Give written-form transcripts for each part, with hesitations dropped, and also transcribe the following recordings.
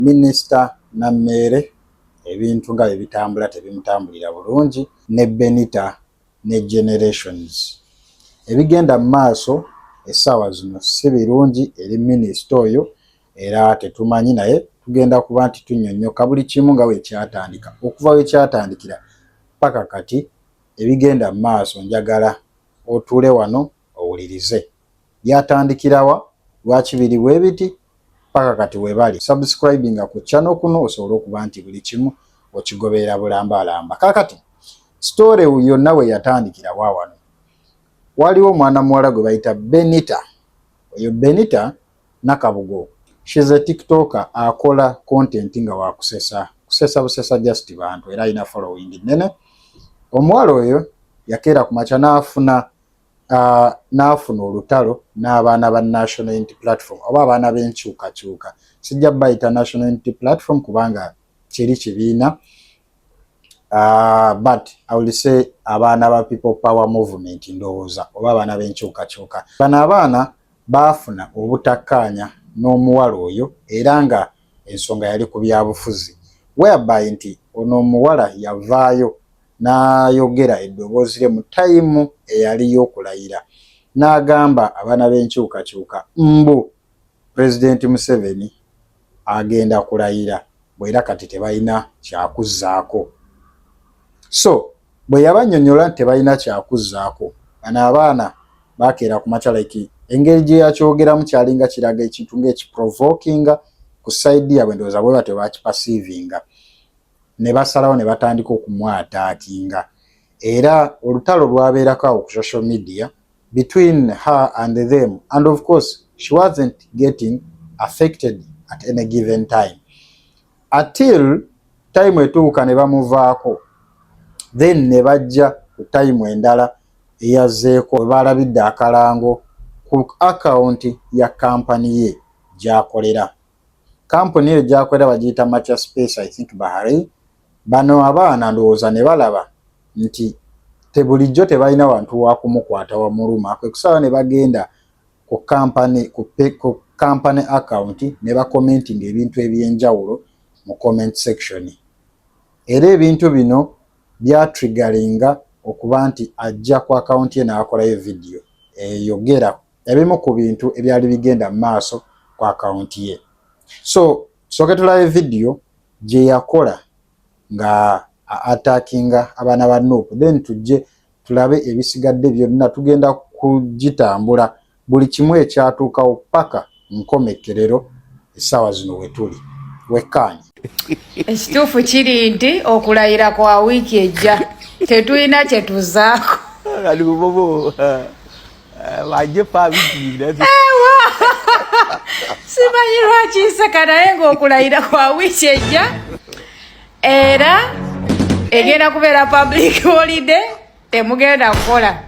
Minisita Nammeere ebintu nga ebitambula tebimutambulira bulungi, ne Benita ne Generations. Ebigenda mu maaso essaawa zino si birungi eri minisita oyo, era tetumanyi naye tugenda kuba nti tunnyonnyoka buli kimu nga wekyatandika. Okuva wekyatandikira paka kati ebigenda mu maaso njagala otuule wano owulirize. Byatandikirawa, lwaki biri bwe biti, paka kati webali. Subscribinga ku channel kuno osobole okuba nti buli kimu okigoberera bulambalamba. Kakati story yonna we yatandikira wano. Waliwo omwana muwala gwe bayita Benita. Oyo Benita Nakabugo. She's a TikToker akola content nga wakusesa. Kusesa busesa just bantu era ina following nene. Omuwala oyo yakeera ku macha n'afuna olutalo n'abaana ba National Unity Platform oba abaana b'enkyukakyuka. Sijja bayita National Unity Platform kubanga kiri kibiina. But I will say abaana ba People Power Movement ndowooza oba abaana b'enkyukakyuka. Bano abaana baafuna obutakkaanya n'omuwala oyo era nga ensonga yali ku byabufuzi. Whereby nti ono omuwala yavaayo n'ayogera eddoboozi lye mu tayimu eyali y'okulayira. N'agamba abaana b'enkyukakyuka mbu President Museveni agenda kulayira bwera kati tebalina kyakuzzaako. So bwe yabannyonnyola nti tebalina kyakuzzaako, bano abaana bakeera ku maca like engeri gye yakyogeramu kyalinga kiraga ekintu ng'ekiprovokinga ku sayidi yabwe ndowooza bwe batyo bakipasiivinga. Ne basalawo ne batandika okumwataakinga. Era olutalo lwabeerako awo ku social media between her and them, and of course she wasn't getting affected at any given time until time etuuka ne bamuvaako. Then ne bajja ku time endala eyazzeeko balabidde akalango ku account ya kampani ye gy'akolera. Kampani ye gy'akolera bagiyita Macha Space, I think Bahrain. Bano abaana ndowooza ne balaba nti tebulijjo tebalina wantu wakumukwata wamuluma, kwe kusaba ne bagenda ku kampani account ne bakomentinga ebintu ebyenjawulo mu comment section. Era ebintu bino byatriggaringa okuba nti ajja ku account ye n'akolayo video eyogera ebimu ku bintu ebyali bigenda mu maaso ku account ye. So soke tulabe video gye yakola nga attackinga abaana ba Nuupu, then tujje tulabe ebisigadde byonna. Tugenda kugitambula buli kimu ekyatuukawo paka nkomekerero essaawa zino we tuli wekkaanye. Ekituufu kiri nti okulayira kwa wiiki ejja tetulina kye tuzaako. Simanyi lwaki nseka naye ng'okulayira kwa wiiki ejja era egenda kubeera public holiday, temugenda kukola.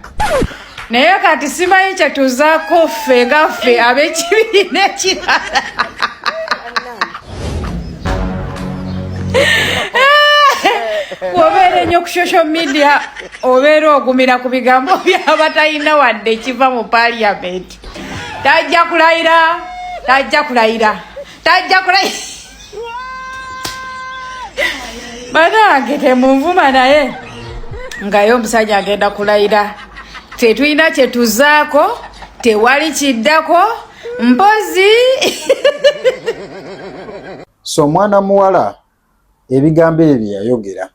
Naye kati simanyi kye tuzaako ffe nga ffe ab'ekibiina ekirala. Bw'obeera ennyo ku social media obeera ogumira ku bigambo by'abatalina wadde ekiva mu parliament. Tajja kulayira, tajja kulayira, tajja kulayira. Banange temunvuma naye ngaye omusajja agenda kulayira. Tetulina kye tuzaako, tewali kiddako, mpozi. So mwana muwala ebigambo ebyo yayogera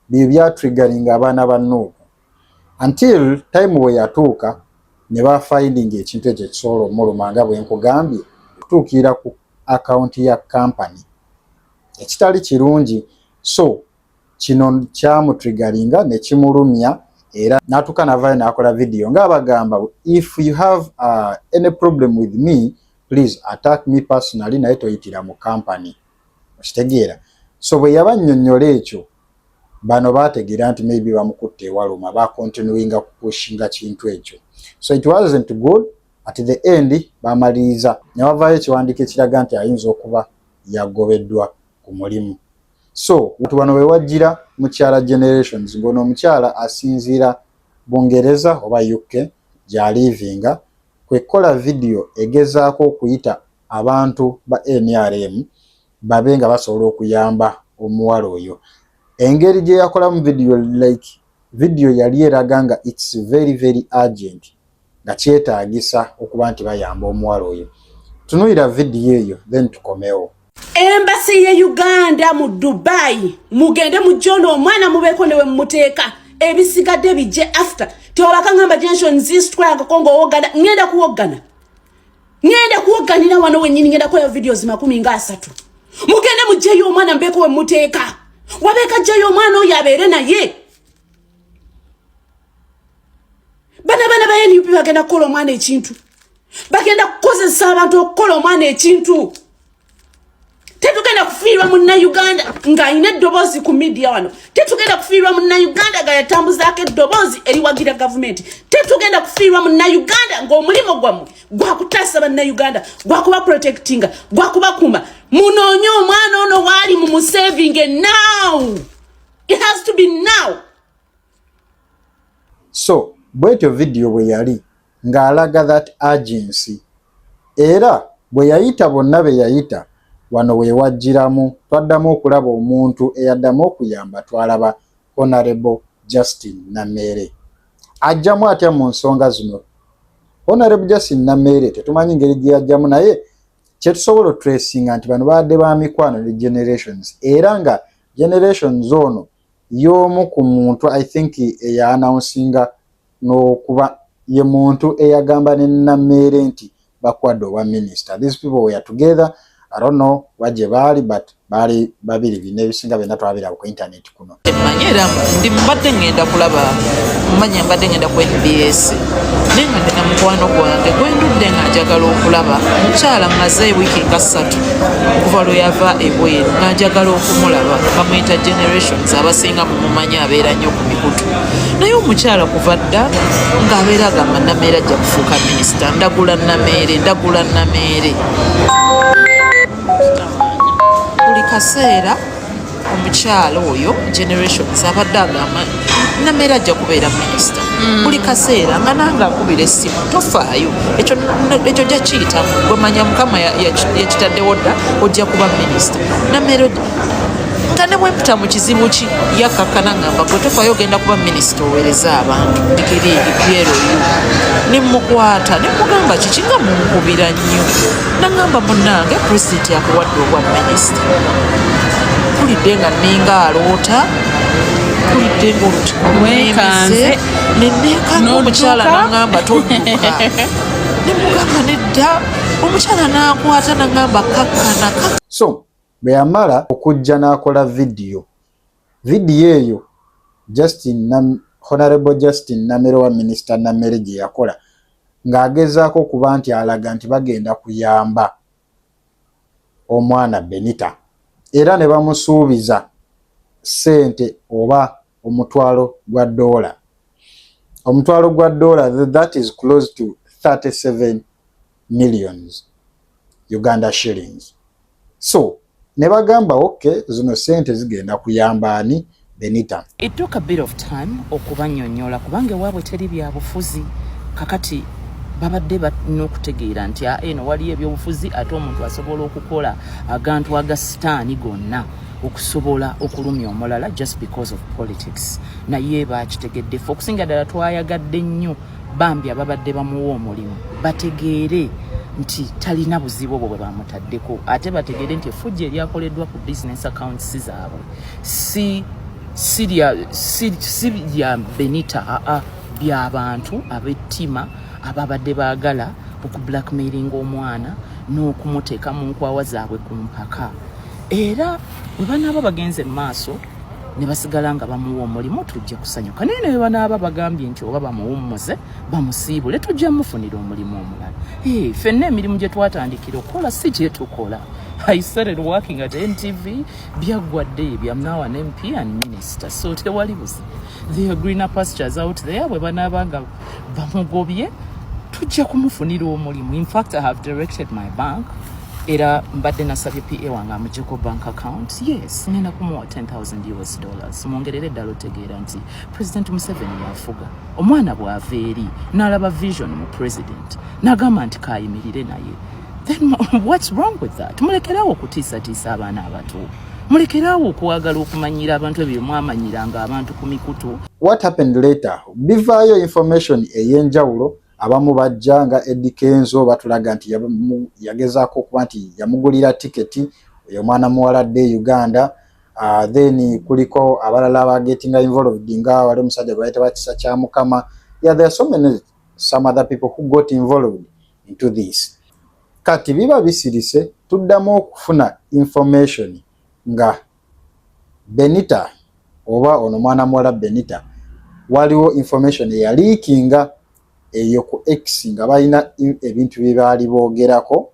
bye byatriggaringa abaana ba Nuupu until time we yatuuka ne bafindinga ekintu ekyo kisobola omuluma nga bwe nkugambye okutuukira ku account ya company ekitali kirungi. So kino kyamutriggaringa ne kimulumya era n'atuuka n'avaayo n'akola video ng'abagamba if you have any problem with me please attack me personally naye toyitira mu company. Okitegeera? So bwe yabannyonnyola ekyo bano baategeera nti maybe bamukutte ewaluma, bakontinuinga kupushinga kintu ekyo. So it wasn't good. At the end bamaliriza ne bavaayo ekiwandiiko ekiraga nti ayinza okuba yagobeddwa ku mulimu. So bano we wajjira mukyala Generations ng'ono omukyala asinziira Bungereza oba UK gy'alivinga kwe kukola video egezaako okuyita abantu ba NRM babenga basobola okuyamba omuwala oyo. Engeri gye yakolamu video yali eraga nga it's very very urgent nga kyetaagisa okuba nti bayamba omuwala oyo. Tunuulira video eyo then tukomewo. Embassy ya Uganda mu Dubai mugende mujjono omwana mubeeko newe muteeka ebisigadde bijje after tewabakangamba generation zistwanga kongo wogana ngenda kuwoganira wano wenyini ngenda koyo videos 13 mugende mujjeyo omwana mbeeko we muteeka wabeeka jjeyo omwana oyo abeere naye bana ba NUP bagenda kukola omwana ekintu bagenda kukozesa abantu okukola omwana ekintu tetugenda kufiirwa munna Uganda nga ine dobozi ku media wano tetugenda kufiirwa munna Uganda ga yatambuzaako eddobozi eriwagira government tetugenda kufiirwa munna Uganda ng'omulimo gwammwe gwakutaasa banna Uganda gwakuba protectinga gwakubakuma munoonye omwana ono waali mu saving now it has to be now. So bwetyo video bwe yali ng'alaga that urgency era bwe yayita bonna be yayita wano we wajjiramu twaddamu okulaba omuntu eyaddamu okuyamba twalaba Honorable Justin Namere ajjamu atya mu nsonga zino. Honorable Justin Namere tetumanyi ngeri gye yajjamu naye kyetusobola otracinga nti bano baadde ba mikwano ne generations era nga generations ono y'omu ku muntu I think eya-announcinga n'okuba ye muntu eyagamba ne Namere nti bakwadde owa minister. These people were together. I don't know waje bali but bali babiri bine bisinga bena twabira ku internet kuno. Manyera ndi mbadde ngenda kulaba manya mbadde ngenda ku NBS. Nenga ndina mukwano gwange gwendudde ng'ajagala okulaba mukyala maze wiki nga 3 kuva lwe yava ebweru ng'ajagala okumulaba bamuyita generations abasinga mumumanya abeera nnyo ku mikutu. Naye omukyala kuva dda ng'abeera agamba Namere ajja kufuuka minisita ndagula Namere. Buli kaseera omukyala oyo generations abadde agamba Namere ajja kubeera minisita. Buli kaseera nga nange akubira essimu tofaayo ekyo gya kiyitamu gwemanya mukama yakitaddewo dda ojja kuba minisita. Namere nga ne bwemputa mu kizibu ki yakkakkana ngamba gwe tofaayo ogenda kuba minisita oweereza abantu digiri PLU nemukwata nemugamba kiki nga munkubira nnyo nagamba munnange pulezidenti akuwadde obwa minisita. Tulidde nga ninga aloota tulidde ngaolutimwekanze nenekanga omukyala nagamba todduka nemugamba nedda omukyala nakwata nagamba kakkana. So bwe yamala okujja n'akola video eyo Honorable Justin Namere wa Minister Namere gye yakola ng'agezaako okuba nti alaga nti bagenda kuyamba omwana Benita era ne bamusuubiza ssente oba omutwalo gwa $. That is close to 37 millions Uganda shillings. So ne bagamba okay zino sente zigenda kuyamba ani Benita. It took a bit of time okubanyonyola kubanga waabwe teri byabufuzi kakati babadde n'okutegeera nti eno waliyo ebyobufuzi ate omuntu asobola okukola agantu agasitaani gonna okusobola okulumya omulala just because of politics. Naye bakitegedde fe okusinga ddala twayagadde nnyo bambi ababadde bamuwa omulimu bategeere nti talina buzibu bwe bamutaddeko ate bategeere nti effujja eryakoleddwa ku business accounts zaabwe si lya Benita by'abantu ab'ettima ababadde baagala okublackmailinga omwana n'okumuteeka mu nkwawa zaabwe ku mpaka. Era bwe banaaba bagenze mu maaso ne basigala nga bamuwa omulimu tujja kusanyuka naye ne banaaba bagambye nti oba bamuwummuze bamusiibule tujja mufunira omulimu omulala. Ffenna emirimu gye twatandikira okukola si gye tukola. I started working at NTV byagwadde bya now an MP and minister so tewali buzi. There are greener pastures out there bwe banaaba nga bamugobye tujja kumufunira omulimu. In fact, I have directed my bank era mbadde nasabye PA wange amuggyeko bank account. Yes, ngenda kumuwa $10,000. Mwongerere ddala otegeera nti President Museveni yafuga. Omwana bw'ava eri n'alaba vision mu president n'agamba nti kaayimirire naye. Then what's wrong with that? Mulekerawo okutiisatiisa abaana abato. Mulekerawo okuwagala okumanyira abantu ebyo mwamanyiranga abantu ku mikutu. What happened later? Bivaayo information ey'enjawulo abamu bajja nga Eddie Kenzo batulaga nti yagezaako okuba nti yamugulira tiketi oyo mwana muwala adde Uganda. Then kuliko abalala abagetinga involved nga wali omusajja gwe bayita Bakisa kya Mukama. Yeah, there are some other people who got involved into this. Kati biba bisirise tuddamu okufuna information nga Benita oba ono mwana muwala Benita waliwo information ya leakinga eyo ku X nga balina ebintu bye baali boogerako,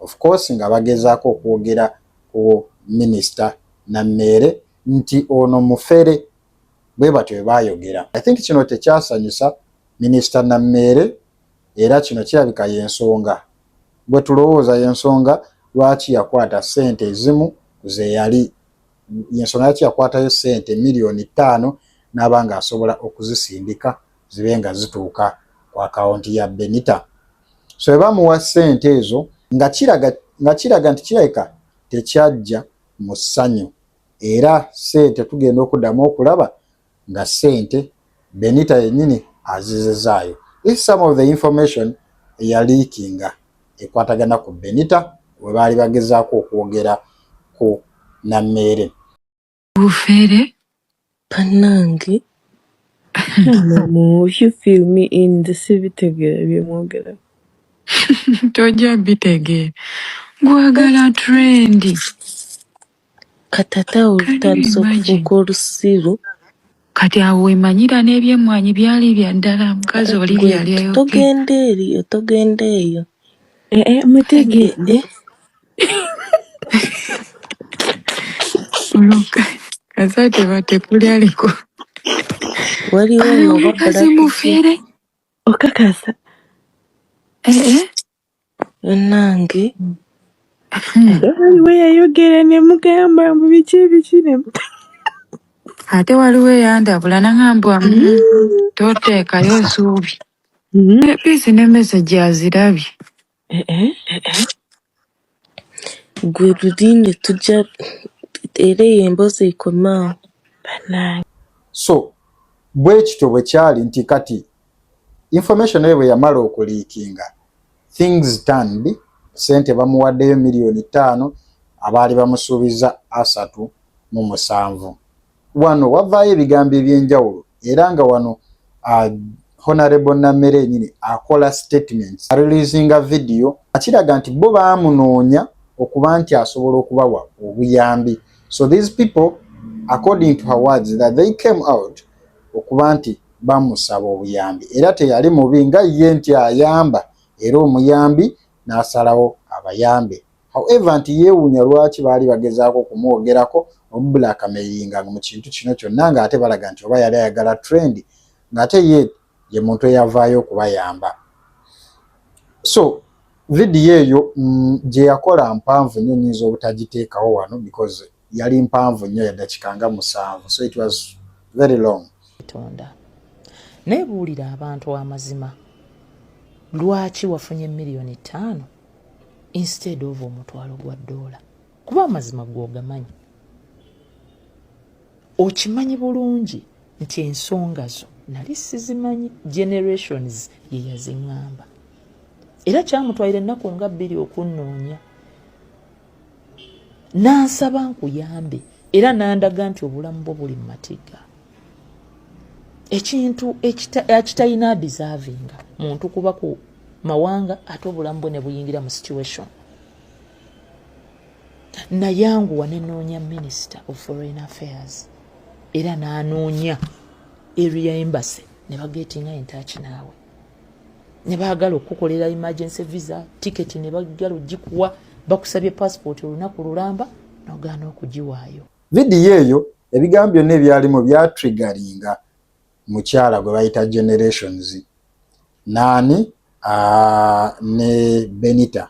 of course nga bagezaako okwogera ku Minister Nammere nti ono mufere bwe batyo bayogera. I think kino tekyasanyusa Minister Nammere era kino kirabika y'ensonga bwe tulowooza y'ensonga lwaki yakwata ssente ezimu ze yali y'ensonga lwaki yakwatayo ssente miliyoni 5 n'abanga asobola okuzisindika zibe nga zituuka ku akawunti ya Benita. So bamuwa ssente ezo nga kiraga nti kirabika tekyajja mu ssanyu era ssente tugenda okuddamu okulaba nga ssente Benita yennyini azizezaayo. This is some of the information ya leakinga ekwatagana ku Benita we baali bagezaako okwogera ku Nammere. Bufere Panange. Mama, you feel me in the civitegera byemwogera. tojja bitegeera gwagala trendi Katata olutandisa okufuuka olusiru. kati awo wemanyira n'ebyemmwanyi byali bya ddala mukazi oli byali Togenda eyo. Mutegeere. oluka kasate batekuli aliko Waliwo omukazi mufere okakasa. Nange. Waliwo yayogera ne mugamba mu biki ebikine. ate waliwo eyandabula nangambwa toteekayo nsuubi epiisi ne meseji azirabye. Gwe lulinde tujja era embozi ekomaawo. So bwe kityo bwe kyali nti kati information eyo bwe yamala okuliikinga things turned. Sente bamuwaddeyo miliyoni 5 abaali bamusuubiza 37. Wano wavaayo ebigambo eby'enjawulo era nga wano Honorable Nammere nyini akola statements releasinga video akiraga nti bo baamunoonya okuba nti asobola okubawa obuyambi. So these people according to her words that they came out okuba nti bamusaba obuyambi era teyali mubi nga ye nti ayamba era omuyambi n'asalawo abayambe. However nti yeewuunya lwaki baali bagezaako okumwogerako omubulaakameyinga mu kintu kino kyonna ng'ate balaga nti oba yali ayagala trend ng'ate ye muntu eyavaayo okubayamba. So vidiyo eyo gye yakola mpanvu nnyo nnyinza obutagiteekawo wano because yali mpanvu nnyo ya dakiika nga 7, so it was very long. Neebuulira abantu amazima lwaki wafunye miliyoni 5 instead of omutwalo gwa $1 kuba amazima gwogamanyi okimanyi bulungi nti ensonga zo nali sizimanyi generations ye yaziŋŋamba era kyamutwalira ennaku nga 2 okunnoonya nansaba nkuyambe era nandaga nti obulamu bwo buli mu matiga ekintu ekitalina deservinga muntu kuba ku mawanga ate obulamu bwe ne buyingira mu situation. Nayanguwa nenoonya Minister of Foreign Affairs era n'anoonya area embassy ne bagetinga in touch naawe ne baagala okukolera emergency visa ticket ne baagala ogikuwa bakusabye passport olunaku lulamba n'ogaana okugiwaayo. Vidiyo eyo ebigambo byonna ebyalimu byatriggeringa mukyala gwe bayita Generations Nani ne Benita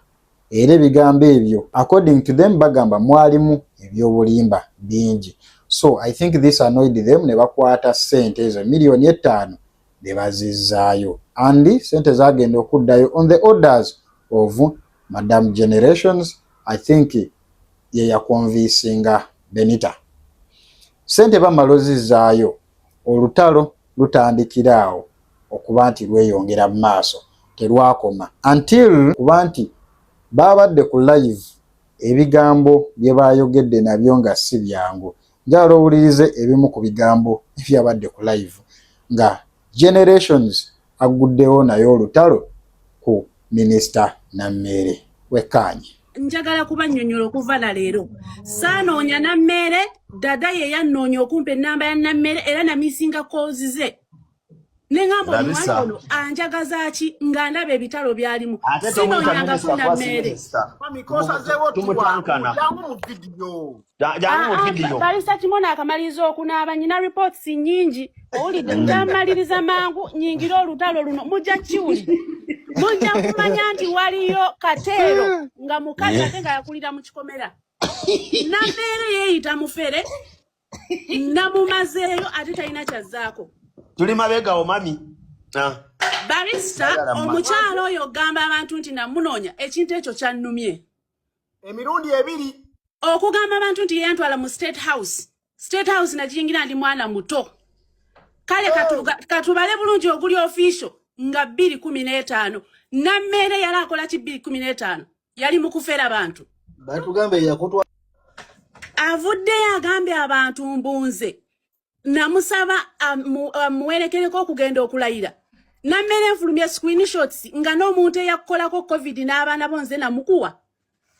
era ebigambo ebyo according to them bagamba mwalimu ebyobulimba bingi. So I think this annoyed them ne bakwata ssente ezo miliyoni 5 ne bazizaayo and ssente zagenda okuddayo on the orders of Madam Generations I think ye yakonvinsinga Benita. Sente bamalozi zaayo olutalo lutandikiraawo okuba nti lweyongera mu maaso terwakoma until kuba nti babadde ku live ebigambo bye bayogedde nabyo nga si byangu. Njala owulirize ebimu ku bigambo ebyabadde ku live nga Generations aguddewo naye olutalo ku Minisita Nammere wekkaanye. Njagala kubannyonnyola okuva na leero saanoonya Nammere dada ye yannoonya okumpa ennamba ya Nammere era namisinga koozi ze ne ngamba omwana ono anjagaza ki nga ndaba ebitalo byalimu sinoonyangako Nammere Barisa Kimona akamaliriza okunaaba nyina reports nnyingi owulidde njamaliriza mangu nyingira olutalo luno mujja kiwulire mujja kumanya nti waliyo Kateero nga mukazi ate nga yakulira mu kikomera Nammere yeeyita mufere namumazeeyo ate talina kyazzaako tuli mabega omami Barista omukyalo oyo gamba abantu nti namunoonya ekintu ekyo kyannumye emirundi ebiri okugamba abantu nti yantwala mu State House nakiyingira ndi mwana muto kale katubale bulungi oguli official nga 2015 Nammere yali akola ki 2015 yali mu kufera abantu batugambe yakutwa avuddeyo agambe abantu mbunze namusaba muwerekereko okugenda okulayira Nammere enfulumya screenshots nga n'omuntu eyakukolako COVID n'abaana bonze namukuwa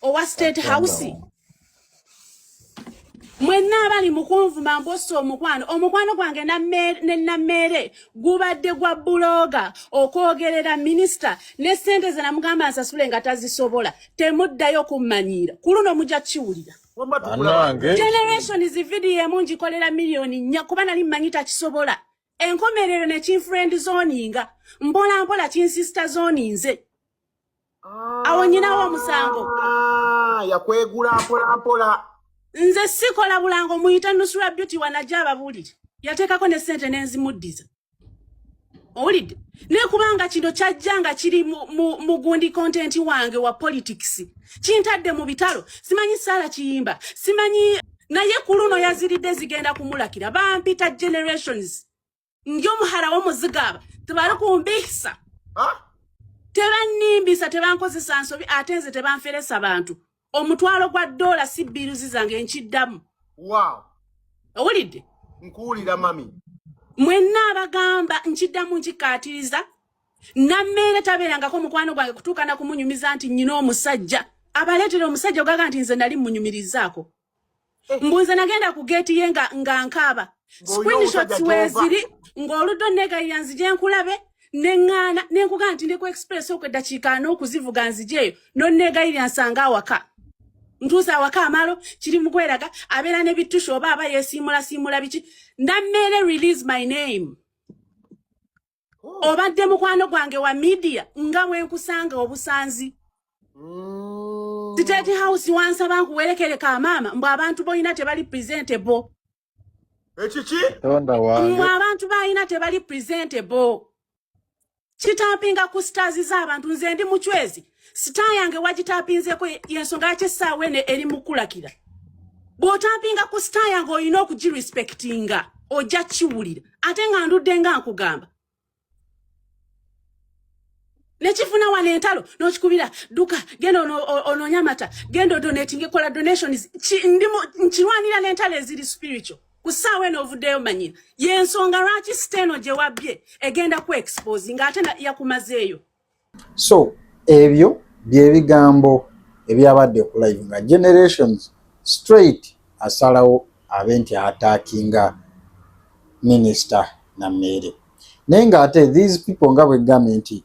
owa State House mwenna abali mukunvuma mboso omukwano gwange ne Nammere gubadde gwa buloga okwogerera minisita ne ssente ze namugamba nsasule nga tazisobola temuddayo kummanyira ku luno mujja kiwulira Generations video emungi kolera milioni nnya kuba nali mmanyi takisobola enkomerero ne kinfriend zoninga mpola kinsister zoninze awo nyinawo omusango yakwegula mpola nze sikola bulango muyita Nusura Beauty wanajaba buliri yateekako ne ssente n'enzimuddiza owulidde nekubanga kino kyajjanga kiri mu gundi content wange wa politics kintadde mu bitalo simanyi Sala Kiyimba simanyi naye ku luno yaziridde zigenda kumulakira bampita Generations ng'omuhara w'omuzigaba tebali kumbisa tebanimbisa tebankozesa nsobi ate nze tebanferesa bantu omutwalo gwa $1 si biruzi zange enkiddamu owulidde nkuwulira mami mwenna abagamba nkiddamu nkikaatiriza Nammere tabeerangako mukwano gwange kutuuka na kumunyumiza nti nnyina omusajja abaleetera omusajja ogaga nti nze nali munyumirizaako mbunze nagenda ku geeti ye nga nkaaba screenshots weeziri ng'oluddo negayira nzije nkulabe neŋŋaana nenkugaa nti ndi ku express okwedakiika n'okuzivuga nzijeeyo nonnegayirira nsanga awaka ntuusa awaka amalo kiri mu kweraga abeera ne bittusha oba aba yeesiimula biki Nammere release my name obadde mukwano gwange wa media nga bwenkusanga obusanzi State House wansaba nkuwerekere maama mbw abantu boyina tebali presentable ekiki mbw abantu bayina tebali presentable kitapinga ku stars z'abantu nze ndi muchwezi star yange wagitapinzeko yensonga yakyessaawa ene eri mukulakira bw'otapinga ku star yange olina okugirespectinga ojja kiwulira ate nga ndudde nga nkugamba nekifuna wano entalo n'okikubira duka genda onoonya amata genda odonating ekola donations nkirwanira n'entalo eziri spiritual ku ssaawa eno ovuddeyo manyira yensonga lwaki steno gye wabbye egenda ku expose ng'ate yakumazeeyo so ebyo byebigambo ebyabadde ku live nga Generations straight asalawo abe nti attackinga Minisita Nammere naye ng'ate these people nga bwegambye nti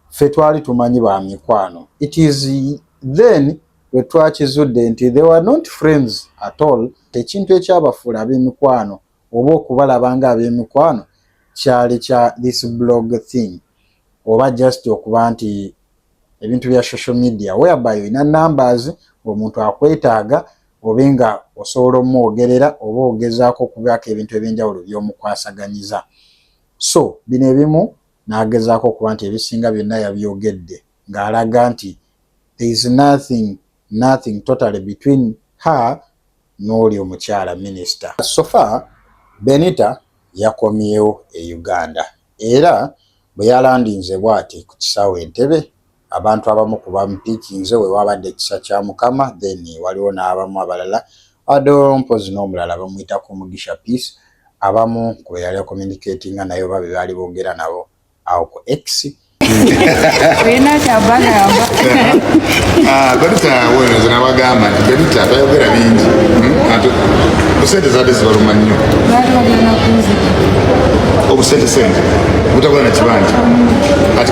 ffe twali tumanyi ba mikwano it is then we twakizudde nti they were not friends at all ekintu ekyabafuula ab'emikwano oba okubalaba nga ab'emikwano kyali kya this blog thing oba just okuba nti ebintu bya social media whereby olina numbers omuntu akwetaaga obe nga osobola omwogerera oba ogezaako okubaako ebintu ebyenjawulo by'omukwasaganyiza so bino ebimu n'agezaako okuba nti ebisinga byonna yabyogedde ng'alaga nti there is nothing totally between her n'oli omukyala minister. So far Benita yakomyewo e Uganda era bwe yalandinze bw'ati ku kisaawe Entebbe abantu abamu kuba mpiikinze we wabadde ekisa kya Mukama, then waliwo n'abamu abalala adompozi n'omulala bamuyita ku Mugisha Peace abamu kwe yali communicating nayo babe bali boogera nabo awo ku X. Benita bagamba Benita wewe nabagamba nti Benita tayogera bingi busente zadde zibaluma nnyo obusente sente butakola na kibanja kati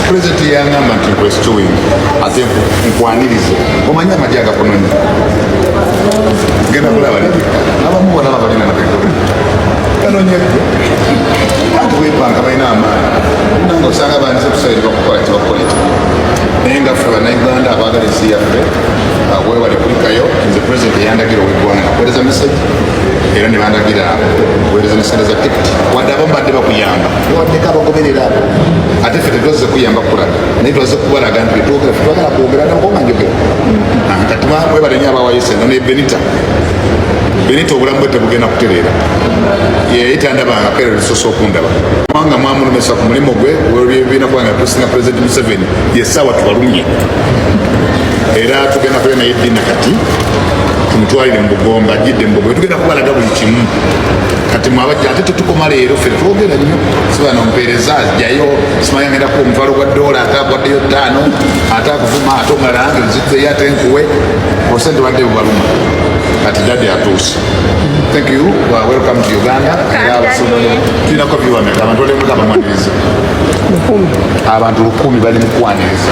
president yangamba nti restoring ate nkwanirize omanya amajja agakononya genda kulaba abamu bonna balina nabekole kanonyedde ati wepanga balina amaanyi nange osanga bandize kusabiri bakukola tibakola naye nga ffe bannayuganda abaagala ensi yaffe webale kulikayo nze president yandagira ow'eggwanga kuweereza message era ne bandagira kuweereza ne sente za tikiti wadde abamu badde bakuyamba newaddeko abagoberera ate ffe tetwazze kuyamba kulaga naye twazze kubalaga nti betwogera ffe twagala kwogera nabanga njogera kati webale nyo abawayo sente ne Benita obulamu bwe tebugenda kutereera yeyitandabanga kera lusoso okundaba kubanga mwamulumisa ku mulimu gwe olw'ebibiina kubanga tusinga President Museveni yessaawa tubalumye era tugenda kubeera naye eddiina kati tumutwalire mu Bugomba ajjidde mu Bugomba tugenda kubalaga buli kimu kati mwabajja ate tetukoma leero ffe twogera nnyo sibana ompeereza ajjayo simanyi agendako omutwalo gwa $1 ate akwaddeyo 5 ate akuvuma ate omulala nange nzizzeyo ate nkuwe osente badde bubaluma kati dadde atuuse. Thank you. Welcome to Uganda. Tulinako viwameka abantu bali muka bamwaniriza abantu 10 bali mukwaniriza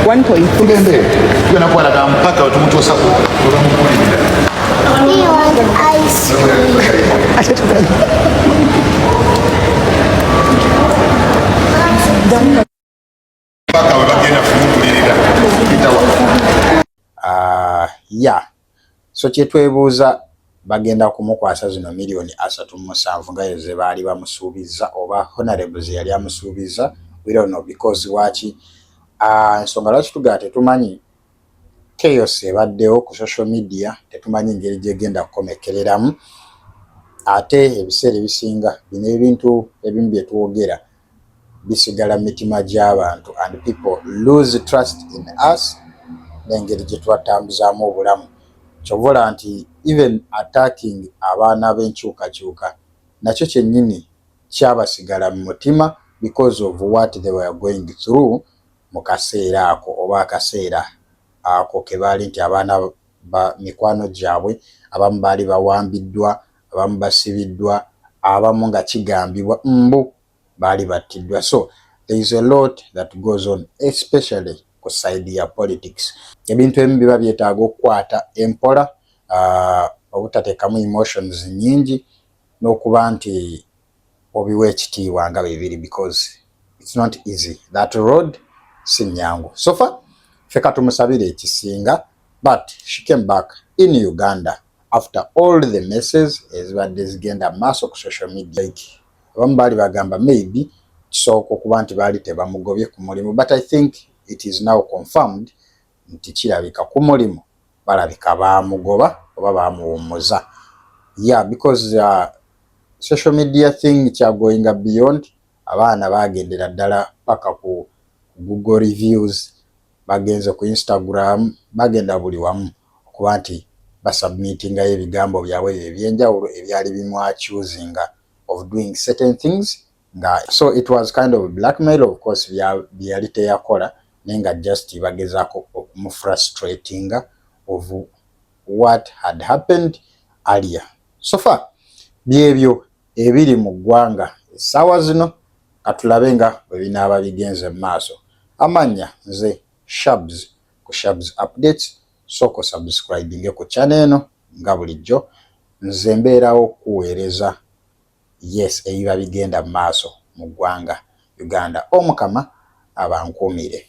1.6 tugende tugenda kwalaga mpaka tumutuusa olamukulirira mpaka webagenda kumugulirira yeah. So kyetwebuuza bagenda kumukwasa zino milioni 37 nga ze baali bamusuubiza oba honorables yali amusuubiza. We don't know because waki ensonga lwaki tugaa tetumanyi chaos ebaddewo ku social media, tetumanyi engeri gyegenda kukomekereramu ate ebiseera ebisinga bino ebintu ebimu bye twogera bisigala mitima gy'abantu and people lose trust in us n'engeri gye twatambuzaamu obulamu. Kyovola nti even attacking abaana b'enkyukakyuka nakyo kyennyini kyabasigala mu mutima because of what they were going through mu kaseera ako oba akaseera ako ke baali nti abaana ba mikwano gyabwe abamu baali bawambiddwa, abamu basibiddwa, abamu nga kigambibwa mbu baali battiddwa. So there is a lot that goes on especially ku side ya politics. Ebintu ebimu biba byetaaga okukwata empola obutateekamu emotions nyingi n'okuba nti obiwa ekitiibwa nga bibiri because it's not easy. That road si nyangu. So far feka tumusabire ekisinga but she came back in Uganda after all the messes ezibadde zigenda maaso ku social media. Abamu baali bagamba maybe kisooka okuba nti baali tebamugobye ku mulimu but I think it is now confirmed nti kirabika ku mulimu balabika baamugoba oba baamuwummuza. Yeah, because social media thing kya going beyond. Abaana bagendera ddala paka ku Google reviews, bagenze ku Instagram, bagenda buli wamu okuba nti basubmitinga ebigambo byabwe ebyenjawulo ebyali bimwaccusing of doing certain things. So it was kind of blackmail of course byali teyakola nenga just bagezaako okumufrustrating of what had happened earlier. So far byebyo ebiri mu ggwanga essaawa zino katulabe nga bwe binaaba bigenze mu maaso. Amanya nze Shabs ku Shabs Updates, soko subscribing ku channel eno nga bulijjo nze mbeerawo kuweereza yes ebiba bigenda mu maaso mu ggwanga Uganda. Omukama abankuumire.